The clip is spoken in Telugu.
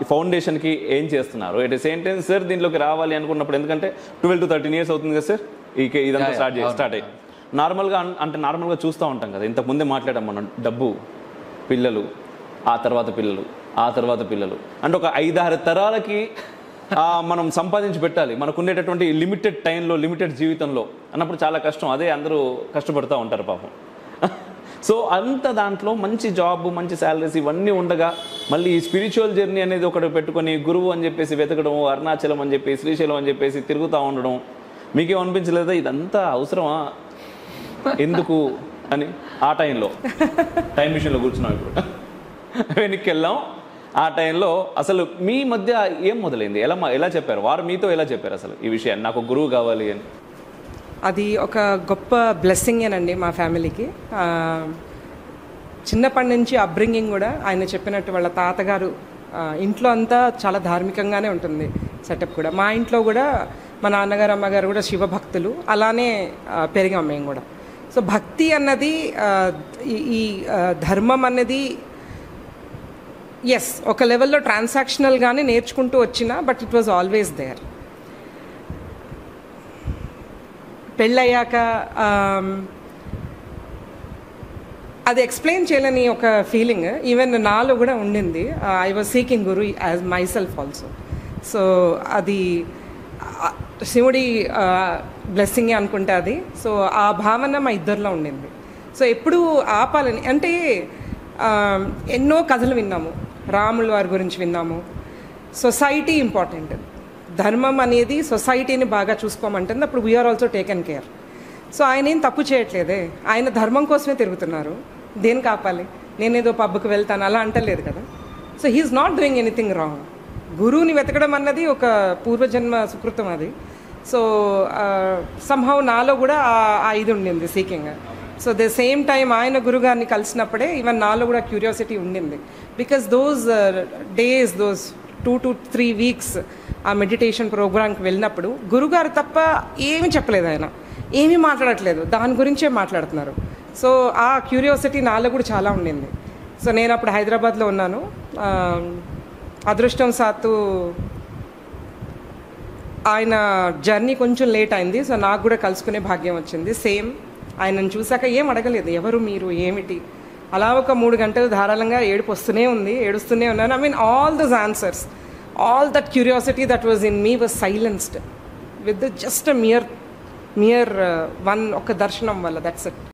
ఈ ఫౌండేషన్కి ఏం చేస్తున్నారు? At the same time sir దీంట్లోకి రావాలి అనుకున్నప్పుడు, ఎందుకంటే 12 to 13 years అవుతుంది కదా సార్ ఇదంతా స్టార్ట్ అయ్యి. నార్మల్గా చూస్తూ ఉంటాం కదా, ఇంతకుముందే మాట్లాడాం మనం, డబ్బు, పిల్లలు, ఆ తర్వాత పిల్లలు అంటే ఒక 5-6 తరాలకి మనం సంపాదించి పెట్టాలి మనకు ఉండేటటువంటి లిమిటెడ్ టైంలో, లిమిటెడ్ జీవితంలో అన్నప్పుడు చాలా కష్టం. అదే అందరూ కష్టపడుతూ ఉంటారు పాపం. సో అంత దాంట్లో మంచి జాబ్, మంచి శాలరీస్ ఇవన్నీ ఉండగా మళ్ళీ ఈ స్పిరిచువల్ జర్నీ అనేది ఒకటి పెట్టుకొని గురువు అని చెప్పేసి వెతకడం, అరుణాచలం అని చెప్పి, శ్రీశైలం అని చెప్పేసి తిరుగుతూ ఉండడం, మీకేమనిపించలేదా ఇదంతా అవసరమా, ఎందుకు అని? ఆ టైంలో టైం మిషన్లో కూర్చున్నాం, ఇప్పుడు వెనక్కి వెళ్ళాం. ఆ టైంలో అసలు మీ మధ్య ఏం మొదలైంది? ఎలా చెప్పారు వారు మీతో? ఎలా చెప్పారు అసలు ఈ విషయాన్ని, నాకు గురువు కావాలి అని? అది ఒక గొప్ప బ్లెస్సింగేనండి మా ఫ్యామిలీకి. చిన్నప్పటి నుంచి అప్బ్రింగింగ్ కూడా ఆయన చెప్పినట్టు వాళ్ళ తాతగారు ఇంట్లో అంతా చాలా ధార్మికంగానే ఉంటుంది సెటప్ కూడా. మా ఇంట్లో కూడా మా నాన్నగారు అమ్మగారు కూడా శివభక్తులు, అలానే పెరిగాం మేము కూడా. సో భక్తి అన్నది, ఈ ధర్మం అన్నది ఎస్ ఒక లెవెల్లో ట్రాన్సాక్షనల్గానే నేర్చుకుంటూ వచ్చిన, but it was always there. పెళ్ళయ్యాక అది ఎక్స్ప్లెయిన్ చేయలేని ఒక ఫీలింగ్ ఈవెన్ నాలో కూడా ఉండింది. I was seeking Guru as my self also. So అది శివుడి బ్లెస్సింగే అనుకుంటే అది. సో ఆ భావన మా ఇద్దరిలో ఉండింది. సో ఎప్పుడు ఆపాలని అంటే ఎన్నో కథలు విన్నాము, రాముల వారి గురించి విన్నాము. సొసైటీ ఇంపార్టెంట్, ధర్మం అనేది సొసైటీని బాగా చూసుకోమంటుంది. అప్పుడు we are also taken care. So ఆయన ఏం తప్పు చేయట్లేదే, ఆయన ధర్మం కోసమే తిరుగుతున్నారు, దేనికి ఆపాలి? నేనేదో పబ్కి వెళ్తాను అలా అంటలేదు కదా. So he is not doing anything wrong. గురువుని వెతకడం అన్నది ఒక పూర్వజన్మ సుకృతం అది. సో సంహౌ నాలో కూడా ఆ ఇది ఉండింది, seeking. So the same time ఆయన గురుగారిని కలిసినప్పుడే ఈవెన్ నాలో కూడా క్యూరియాసిటీ ఉండింది. Because those days, those 2 to 3 weeks ఆ మెడిటేషన్ ప్రోగ్రామ్కి వెళ్ళినప్పుడు గురుగారు తప్ప ఏమీ చెప్పలేదు, ఆయన ఏమీ మాట్లాడట్లేదు, దాని గురించే మాట్లాడుతున్నారు. సో ఆ క్యూరియాసిటీ నాలో కూడా చాలా ఉండింది. సో నేను అప్పుడు హైదరాబాద్లో ఉన్నాను. అదృష్టం సాత్తు ఆయన జర్నీ కొంచెం లేట్ అయింది. సో నాకు కూడా కలుసుకునే భాగ్యం వచ్చింది. సేమ్ ఆయనను చూశాక ఏం అడగలేదు, ఎవరు మీరు ఏమిటి, అలా ఒక 3 గంటలు ధారాళంగా ఏడుపు వస్తూనే ఉంది, ఏడుస్తూనే ఉన్నాను. I mean all those answers, all that curiosity that was in me was silenced with just mere one ఒక దర్శనం వల్ల. That's it.